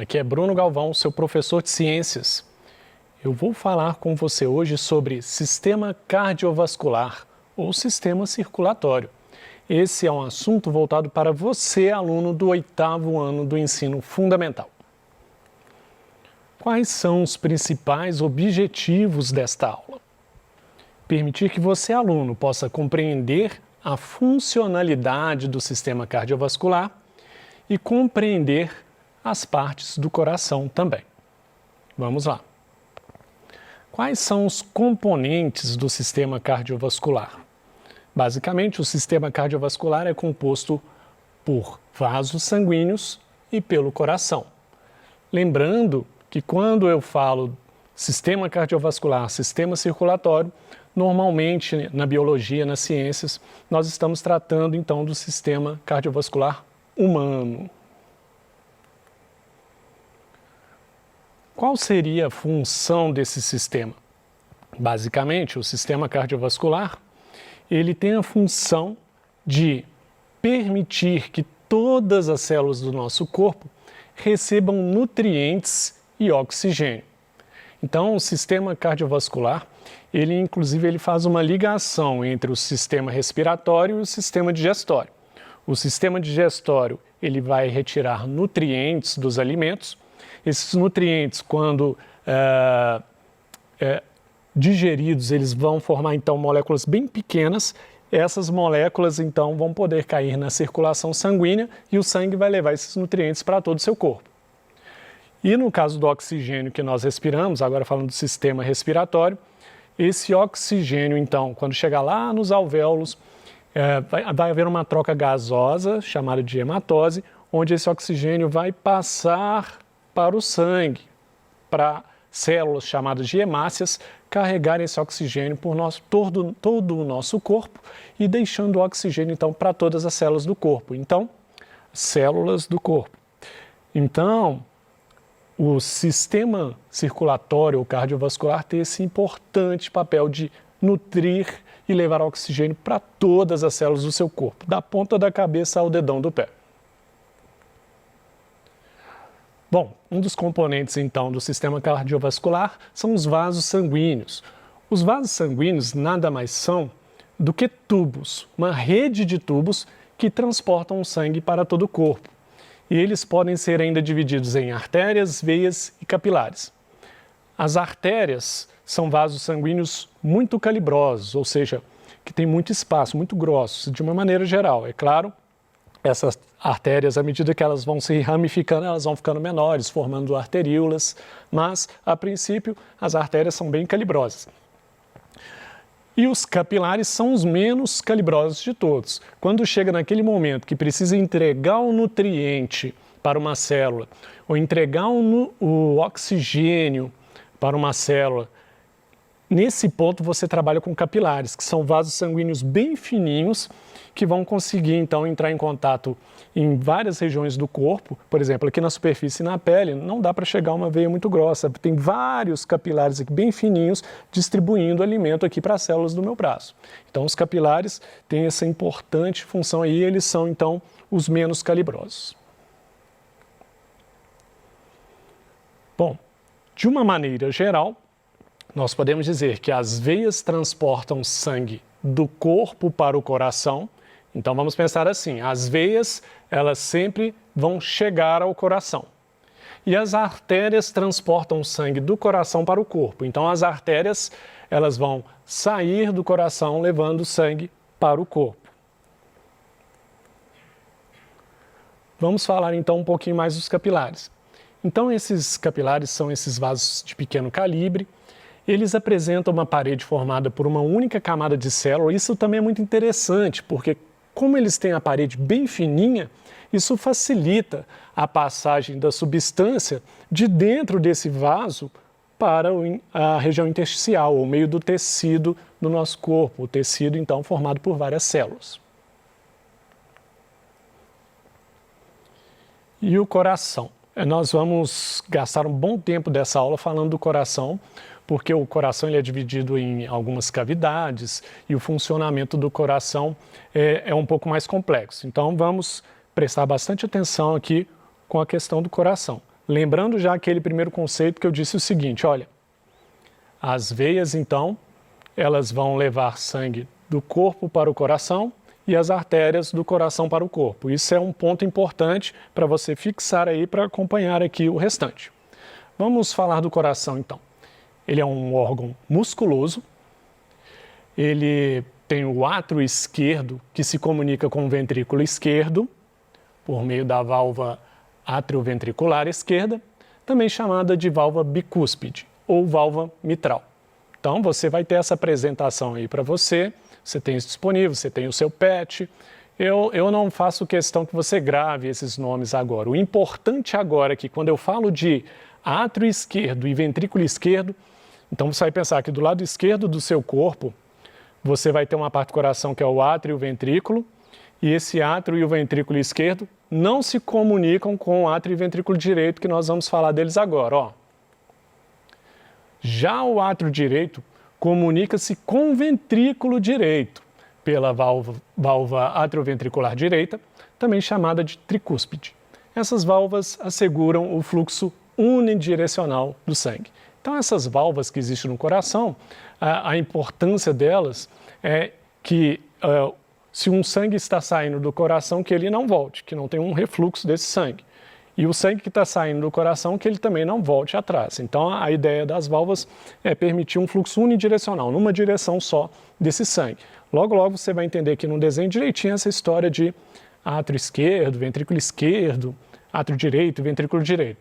aqui é Bruno Galvão, seu professor de ciências. Eu vou falar com você hoje sobre sistema cardiovascular ou sistema circulatório. Esse é um assunto voltado para você, aluno do 8º ano do ensino fundamental. Quais são os principais objetivos desta aula? Permitir que você, aluno, possa compreender a funcionalidade do sistema cardiovascular e compreender as partes do coração também. Vamos lá. Quais são os componentes do sistema cardiovascular? Basicamente, o sistema cardiovascular é composto por vasos sanguíneos e pelo coração. Lembrando que quando eu falo sistema cardiovascular, sistema circulatório, normalmente na biologia, nas ciências, nós estamos tratando então do sistema cardiovascular humano. Qual seria a função desse sistema? Basicamente, o sistema cardiovascular, ele tem a função de permitir que todas as células do nosso corpo recebam nutrientes e oxigênio. Então, o sistema cardiovascular, ele faz uma ligação entre o sistema respiratório e o sistema digestório. O sistema digestório, ele vai retirar nutrientes dos alimentos. Esses nutrientes, quando digeridos, eles vão formar, então, moléculas bem pequenas. Essas moléculas, então, vão poder cair na circulação sanguínea e o sangue vai levar esses nutrientes para todo o seu corpo. E no caso do oxigênio que nós respiramos, agora falando do sistema respiratório, esse oxigênio, então, quando chegar lá nos alvéolos, vai haver uma troca gasosa, chamada de hematose, onde esse oxigênio vai passar para o sangue, para células chamadas de hemácias, carregarem esse oxigênio por todo o nosso corpo e deixando o oxigênio, então, para todas as células do corpo. Então, células do corpo. Então, o sistema circulatório ou cardiovascular tem esse importante papel de nutrir e levar oxigênio para todas as células do seu corpo, da ponta da cabeça ao dedão do pé. Bom, um dos componentes, então, do sistema cardiovascular são os vasos sanguíneos. Os vasos sanguíneos nada mais são do que tubos, uma rede de tubos que transportam o sangue para todo o corpo. E eles podem ser ainda divididos em artérias, veias e capilares. As artérias são vasos sanguíneos muito calibrosos, ou seja, que têm muito espaço, muito grossos, de uma maneira geral. É claro, essas artérias, à medida que elas vão se ramificando, elas vão ficando menores, formando arteríolas, mas, a princípio, as artérias são bem calibrosas. E os capilares são os menos calibrosos de todos. Quando chega naquele momento que precisa entregar um nutriente para uma célula, ou entregar o oxigênio para uma célula, nesse ponto você trabalha com capilares, que são vasos sanguíneos bem fininhos, que vão conseguir, então, entrar em contato em várias regiões do corpo. Por exemplo, aqui na superfície e na pele, não dá para chegar uma veia muito grossa. Tem vários capilares aqui bem fininhos distribuindo alimento aqui para as células do meu braço. Então, os capilares têm essa importante função aí, eles são, então, os menos calibrosos. Bom, de uma maneira geral, nós podemos dizer que as veias transportam sangue do corpo para o coração. Então, vamos pensar assim, as veias, elas sempre vão chegar ao coração. E as artérias transportam o sangue do coração para o corpo. Então, as artérias, elas vão sair do coração levando o sangue para o corpo. Vamos falar, então, um pouquinho mais dos capilares. Então, esses capilares são esses vasos de pequeno calibre. Eles apresentam uma parede formada por uma única camada de célula. Isso também é muito interessante, porque como eles têm a parede bem fininha, isso facilita a passagem da substância de dentro desse vaso para a região intersticial, ou meio do tecido do nosso corpo, o tecido, então, formado por várias células. E o coração? Nós vamos gastar um bom tempo dessa aula falando do coração, porque o coração ele é dividido em algumas cavidades e o funcionamento do coração é um pouco mais complexo. Então, vamos prestar bastante atenção aqui com a questão do coração. lembrando já aquele primeiro conceito que eu disse o seguinte, olha, as veias então, elas vão levar sangue do corpo para o coração e as artérias do coração para o corpo. Isso é um ponto importante para você fixar aí, para acompanhar aqui o restante. Vamos falar do coração então. Ele é um órgão musculoso, ele tem o átrio esquerdo que se comunica com o ventrículo esquerdo por meio da válvula atrioventricular esquerda, também chamada de válvula bicúspide ou válvula mitral. Então você vai ter essa apresentação aí para você, você tem isso disponível, você tem o seu PET. Eu não faço questão que você grave esses nomes agora. O importante agora é que quando eu falo de átrio esquerdo e ventrículo esquerdo, então você vai pensar que do lado esquerdo do seu corpo, você vai ter uma parte do coração que é o átrio e o ventrículo, e esse átrio e o ventrículo esquerdo não se comunicam com o átrio e o ventrículo direito, que nós vamos falar deles agora, ó. Já o átrio direito comunica-se com o ventrículo direito pela válvula atrioventricular direita, também chamada de tricúspide. Essas válvulas asseguram o fluxo unidirecional do sangue. Então, essas válvulas que existem no coração, a importância delas é que se um sangue está saindo do coração, que ele não volte, que não tenha um refluxo desse sangue. E o sangue que está saindo do coração, que ele também não volte atrás. Então, a ideia das válvulas é permitir um fluxo unidirecional, numa direção só desse sangue. Logo, logo você vai entender aqui no desenho direitinho essa história de átrio esquerdo, ventrículo esquerdo, átrio direito e ventrículo direito,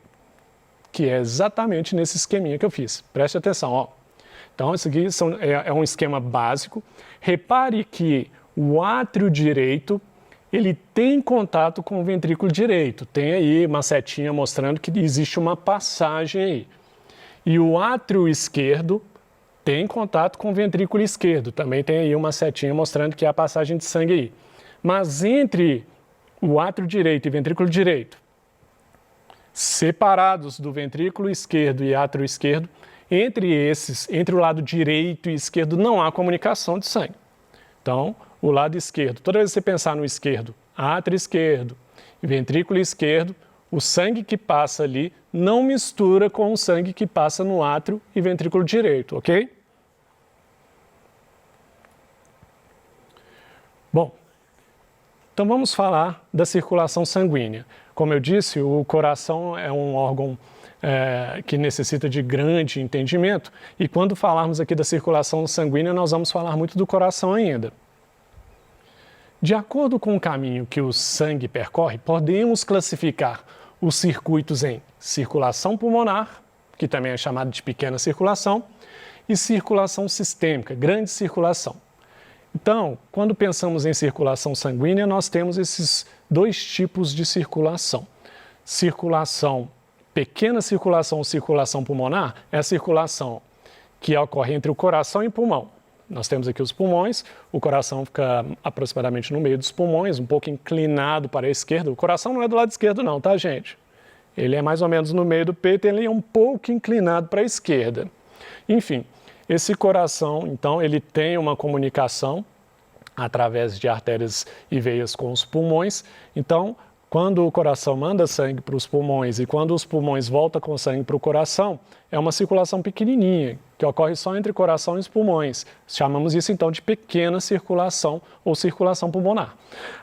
que é exatamente nesse esqueminha que eu fiz. Preste atenção, ó. Então, isso aqui é um esquema básico. Repare que o átrio direito, ele tem contato com o ventrículo direito. Tem aí uma setinha mostrando que existe uma passagem aí. E o átrio esquerdo tem contato com o ventrículo esquerdo. Também tem aí uma setinha mostrando que há passagem de sangue aí. Mas entre o átrio direito e ventrículo direito, separados do ventrículo esquerdo e átrio esquerdo, entre o lado direito e esquerdo, não há comunicação de sangue. Então, o lado esquerdo, toda vez que você pensar no esquerdo, átrio esquerdo e ventrículo esquerdo, o sangue que passa ali não mistura com o sangue que passa no átrio e ventrículo direito, ok? Bom, então vamos falar da circulação sanguínea. Como eu disse, o coração é um órgão que necessita de grande entendimento, e quando falarmos aqui da circulação sanguínea, nós vamos falar muito do coração ainda. De acordo com o caminho que o sangue percorre, podemos classificar os circuitos em circulação pulmonar, que também é chamada de pequena circulação, e circulação sistêmica, grande circulação. Então, quando pensamos em circulação sanguínea, nós temos esses dois tipos de circulação. Pequena circulação ou circulação pulmonar é a circulação que ocorre entre o coração e o pulmão. Nós temos aqui os pulmões, o coração fica aproximadamente no meio dos pulmões, um pouco inclinado para a esquerda. O coração não é do lado esquerdo não, tá, gente? Ele é mais ou menos no meio do peito, ele é um pouco inclinado para a esquerda. Enfim, esse coração, então, ele tem uma comunicação através de artérias e veias com os pulmões. Então, quando o coração manda sangue para os pulmões e quando os pulmões voltam com sangue para o coração, é uma circulação pequenininha, que ocorre só entre o coração e os pulmões. Chamamos isso então de pequena circulação ou circulação pulmonar.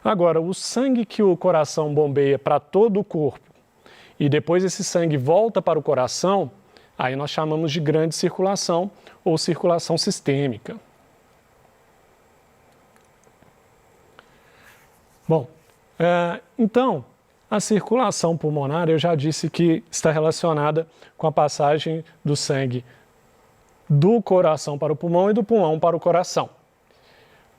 Agora, o sangue que o coração bombeia para todo o corpo e depois esse sangue volta para o coração, aí nós chamamos de grande circulação ou circulação sistêmica. Bom, então, a circulação pulmonar, eu já disse que está relacionada com a passagem do sangue do coração para o pulmão e do pulmão para o coração.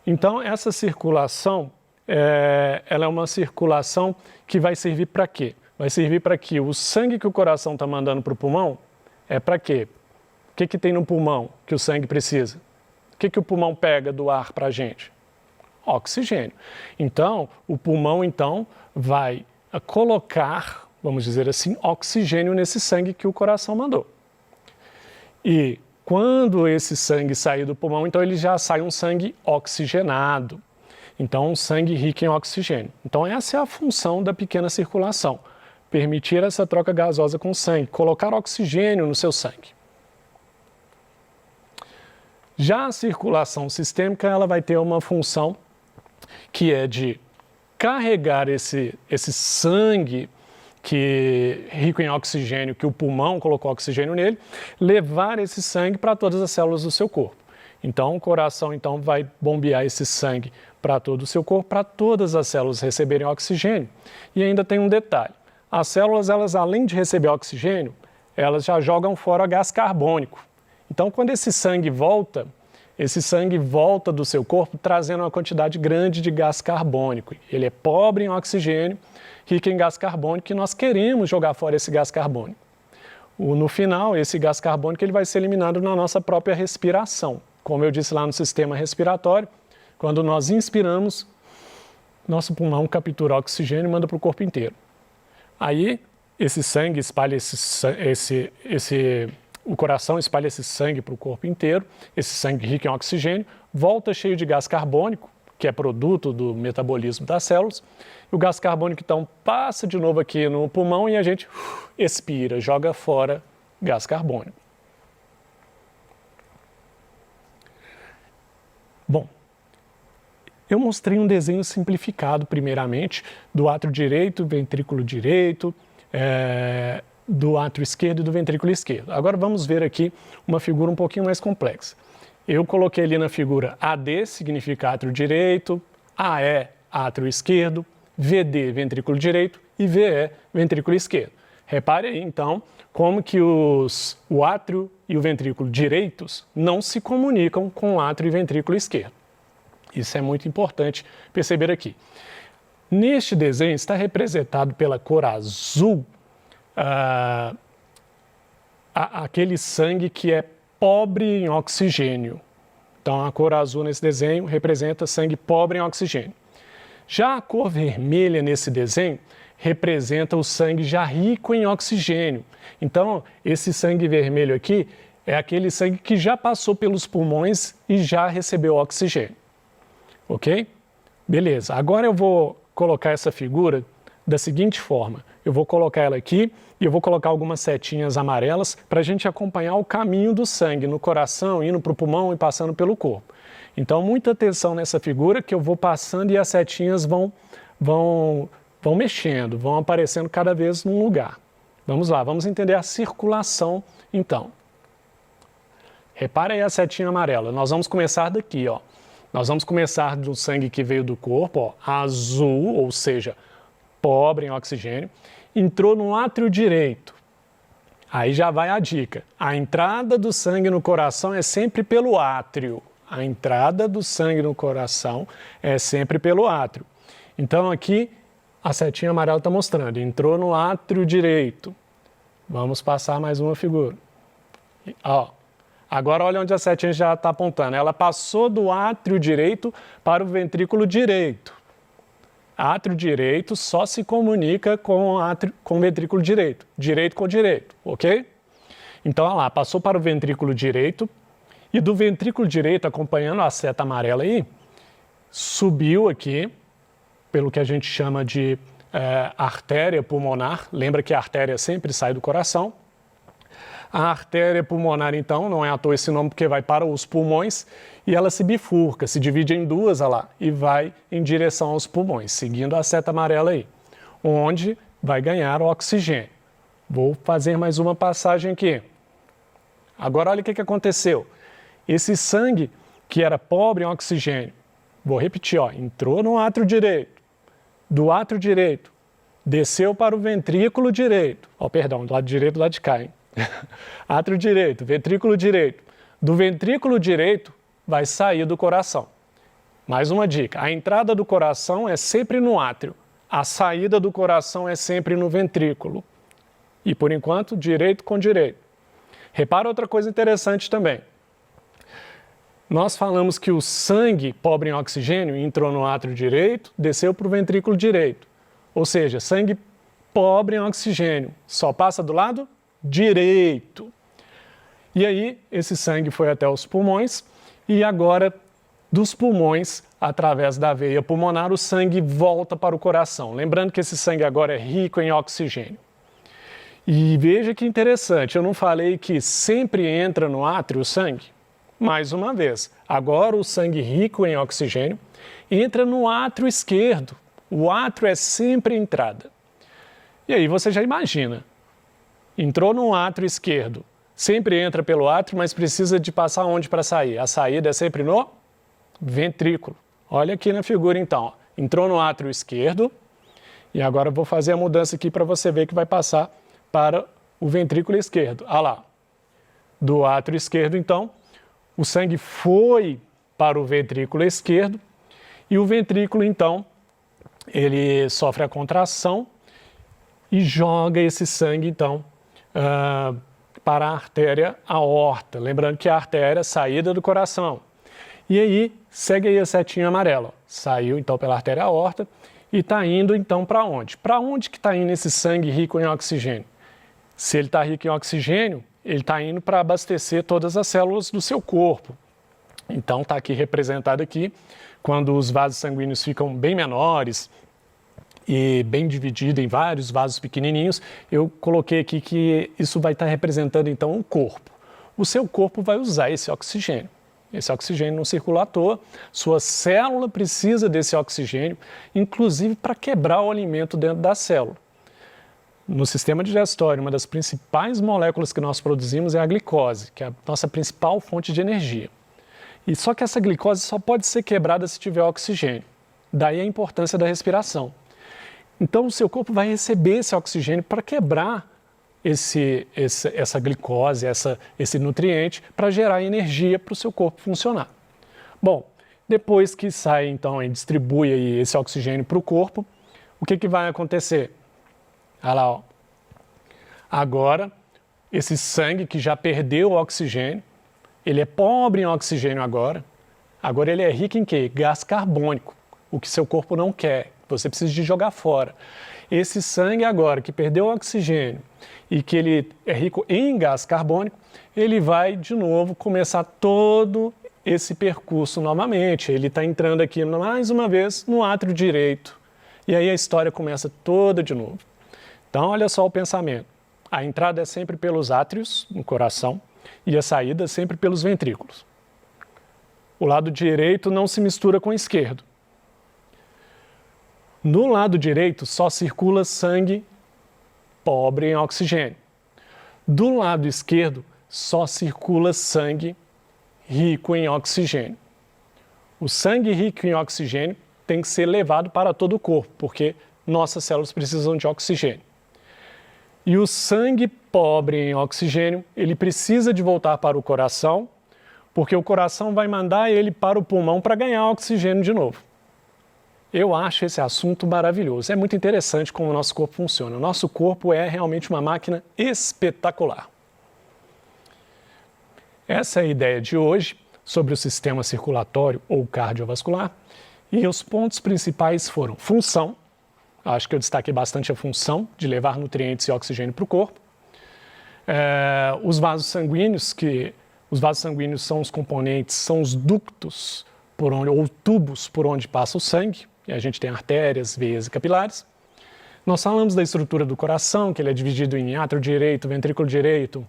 Então, essa circulação, ela é uma circulação que vai servir para quê? Vai servir para que o sangue que o coração está mandando para o pulmão é para quê? O que tem no pulmão que o sangue precisa? O que o pulmão pega do ar para a gente? Oxigênio. Então, o pulmão então vai colocar, vamos dizer assim, oxigênio nesse sangue que o coração mandou. E quando esse sangue sair do pulmão, então ele já sai um sangue oxigenado. Então, um sangue rico em oxigênio. Então, essa é a função da pequena circulação. permitir essa troca gasosa com o sangue, colocar oxigênio no seu sangue. Já a circulação sistêmica, ela vai ter uma função que é de carregar esse sangue que rico em oxigênio, que o pulmão colocou oxigênio nele, levar esse sangue para todas as células do seu corpo. Então, o coração vai bombear esse sangue para todo o seu corpo, para todas as células receberem oxigênio. E ainda tem um detalhe: as células, elas, além de receber oxigênio, elas já jogam fora gás carbônico. Então, quando esse sangue volta do seu corpo trazendo uma quantidade grande de gás carbônico. Ele é pobre em oxigênio, rico em gás carbônico, e nós queremos jogar fora esse gás carbônico. No final, esse gás carbônico ele vai ser eliminado na nossa própria respiração. Como eu disse lá no sistema respiratório, quando nós inspiramos, nosso pulmão captura oxigênio e manda para o corpo inteiro. Aí, esse sangue espalha o coração espalha esse sangue para o corpo inteiro, esse sangue rico em oxigênio, volta cheio de gás carbônico, que é produto do metabolismo das células. O gás carbônico, então, passa de novo aqui no pulmão e a gente expira, joga fora gás carbônico. Bom, eu mostrei um desenho simplificado, primeiramente, do átrio direito, ventrículo direito, do átrio esquerdo e do ventrículo esquerdo. Agora vamos ver aqui uma figura um pouquinho mais complexa. Eu coloquei ali na figura AD, significa átrio direito, AE, átrio esquerdo, VD, ventrículo direito, e VE, ventrículo esquerdo. Repare aí, então, como que o átrio e o ventrículo direitos não se comunicam com o átrio e ventrículo esquerdo. Isso é muito importante perceber aqui. Neste desenho está representado pela cor azul aquele sangue que é pobre em oxigênio. Então, a cor azul nesse desenho representa sangue pobre em oxigênio. Já a cor vermelha nesse desenho representa o sangue já rico em oxigênio. Então, esse sangue vermelho aqui é aquele sangue que já passou pelos pulmões e já recebeu oxigênio. Ok? Beleza. Agora eu vou colocar essa figura da seguinte forma. Eu vou colocar ela aqui e eu vou colocar algumas setinhas amarelas para a gente acompanhar o caminho do sangue no coração, indo para o pulmão e passando pelo corpo. Então, muita atenção nessa figura que eu vou passando e as setinhas vão mexendo, vão aparecendo cada vez num lugar. Vamos lá, vamos entender a circulação então. Repara aí a setinha amarela. Nós vamos começar daqui, ó. Nós vamos começar do sangue que veio do corpo, ó, azul, ou seja, pobre em oxigênio, entrou no átrio direito. Aí já vai a dica. A entrada do sangue no coração é sempre pelo átrio. A entrada do sangue no coração é sempre pelo átrio. Então aqui a setinha amarela está mostrando. Entrou no átrio direito. Vamos passar mais uma figura. Ó, agora olha onde a setinha já está apontando. Ela passou do átrio direito para o ventrículo direito. Átrio direito só se comunica com o ventrículo direito. Direito com direito, ok? Então, olha lá, passou para o ventrículo direito e do ventrículo direito, acompanhando a seta amarela aí, subiu aqui, pelo que a gente chama de artéria pulmonar. Lembra que a artéria sempre sai do coração. A artéria pulmonar, então, não é à toa esse nome, porque vai para os pulmões e ela se bifurca, se divide em duas, olha lá, e vai em direção aos pulmões, seguindo a seta amarela aí, onde vai ganhar o oxigênio. Vou fazer mais uma passagem aqui. Agora, olha o que aconteceu. Esse sangue que era pobre em oxigênio, vou repetir, ó, entrou no átrio direito, do átrio direito, desceu para o ventrículo direito, ó, perdão, do lado direito, do lado de cá, hein? Átrio direito, ventrículo direito. Do ventrículo direito vai sair do coração. Mais uma dica, a entrada do coração é sempre no átrio, a saída do coração é sempre no ventrículo. E por enquanto, direito com direito. Repara outra coisa interessante também. Nós falamos que o sangue pobre em oxigênio entrou no átrio direito, desceu para o ventrículo direito. Ou seja, sangue pobre em oxigênio só passa do lado direito. E aí, esse sangue foi até os pulmões e agora dos pulmões, através da veia pulmonar, o sangue volta para o coração. Lembrando que esse sangue agora é rico em oxigênio. E veja que interessante, eu não falei que sempre entra no átrio o sangue? Mais uma vez, agora o sangue rico em oxigênio entra no átrio esquerdo. O átrio é sempre a entrada. E aí você já imagina, entrou no átrio esquerdo, sempre entra pelo átrio, mas precisa de passar onde para sair? A saída é sempre no ventrículo. Olha aqui na figura então, entrou no átrio esquerdo e agora eu vou fazer a mudança aqui para você ver que vai passar para o ventrículo esquerdo. Olha lá, do átrio esquerdo então, o sangue foi para o ventrículo esquerdo e o ventrículo então, ele sofre a contração e joga esse sangue então para a artéria aorta. Lembrando que a artéria é a saída do coração. E aí, segue aí a setinha amarela. Saiu então pela artéria aorta e está indo então para onde? Para onde que está indo esse sangue rico em oxigênio? Se ele está rico em oxigênio, ele está indo para abastecer todas as células do seu corpo. Então está aqui representado aqui, quando os vasos sanguíneos ficam bem menores e bem dividido em vários vasos pequenininhos, eu coloquei aqui que isso vai estar representando então o corpo. O seu corpo vai usar esse oxigênio. Esse oxigênio não circula à toa, sua célula precisa desse oxigênio, inclusive para quebrar o alimento dentro da célula. No sistema digestório, uma das principais moléculas que nós produzimos é a glicose, que é a nossa principal fonte de energia. E só que essa glicose só pode ser quebrada se tiver oxigênio. Daí a importância da respiração. Então o seu corpo vai receber esse oxigênio para quebrar essa glicose, esse nutriente, para gerar energia para o seu corpo funcionar. Bom, depois que sai então e distribui aí esse oxigênio para o corpo, o que vai acontecer? Olha lá, ó. Agora, esse sangue que já perdeu o oxigênio, ele é pobre em oxigênio agora ele é rico em quê? Gás carbônico, o que seu corpo não quer, você precisa de jogar fora. Esse sangue agora que perdeu o oxigênio e que ele é rico em gás carbônico, ele vai de novo começar todo esse percurso novamente. Ele está entrando aqui mais uma vez no átrio direito e aí a história começa toda de novo. Então olha só o pensamento, a entrada é sempre pelos átrios no coração e a saída sempre pelos ventrículos. O lado direito não se mistura com o esquerdo. No lado direito só circula sangue pobre em oxigênio. Do lado esquerdo só circula sangue rico em oxigênio. O sangue rico em oxigênio tem que ser levado para todo o corpo, porque nossas células precisam de oxigênio. E o sangue pobre em oxigênio, ele precisa de voltar para o coração, porque o coração vai mandar ele para o pulmão para ganhar oxigênio de novo. Eu acho esse assunto maravilhoso. É muito interessante como o nosso corpo funciona. O nosso corpo é realmente uma máquina espetacular. Essa é a ideia de hoje sobre o sistema circulatório ou cardiovascular. E os pontos principais foram função. Acho que eu destaquei bastante a função de levar nutrientes e oxigênio para o corpo. Os vasos sanguíneos, os vasos sanguíneos são os componentes, são os ductos ou tubos por onde passa o sangue. E a gente tem artérias, veias e capilares. Nós falamos da estrutura do coração, que ele é dividido em átrio direito, ventrículo direito,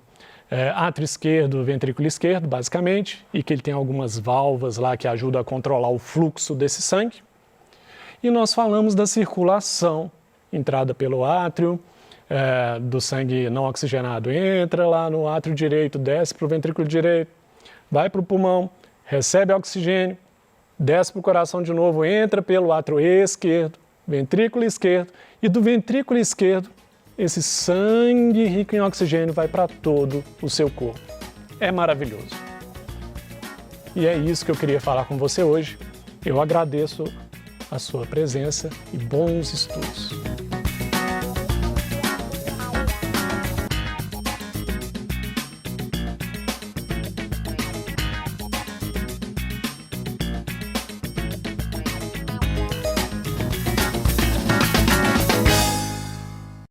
átrio esquerdo, ventrículo esquerdo, basicamente, e que ele tem algumas válvulas lá que ajudam a controlar o fluxo desse sangue. E nós falamos da circulação, entrada pelo átrio, do sangue não oxigenado, entra lá no átrio direito, desce para o ventrículo direito, vai para o pulmão, recebe oxigênio, desce para o coração de novo, entra pelo átrio esquerdo, ventrículo esquerdo, e do ventrículo esquerdo, esse sangue rico em oxigênio vai para todo o seu corpo. É maravilhoso. E é isso que eu queria falar com você hoje. Eu agradeço a sua presença e bons estudos.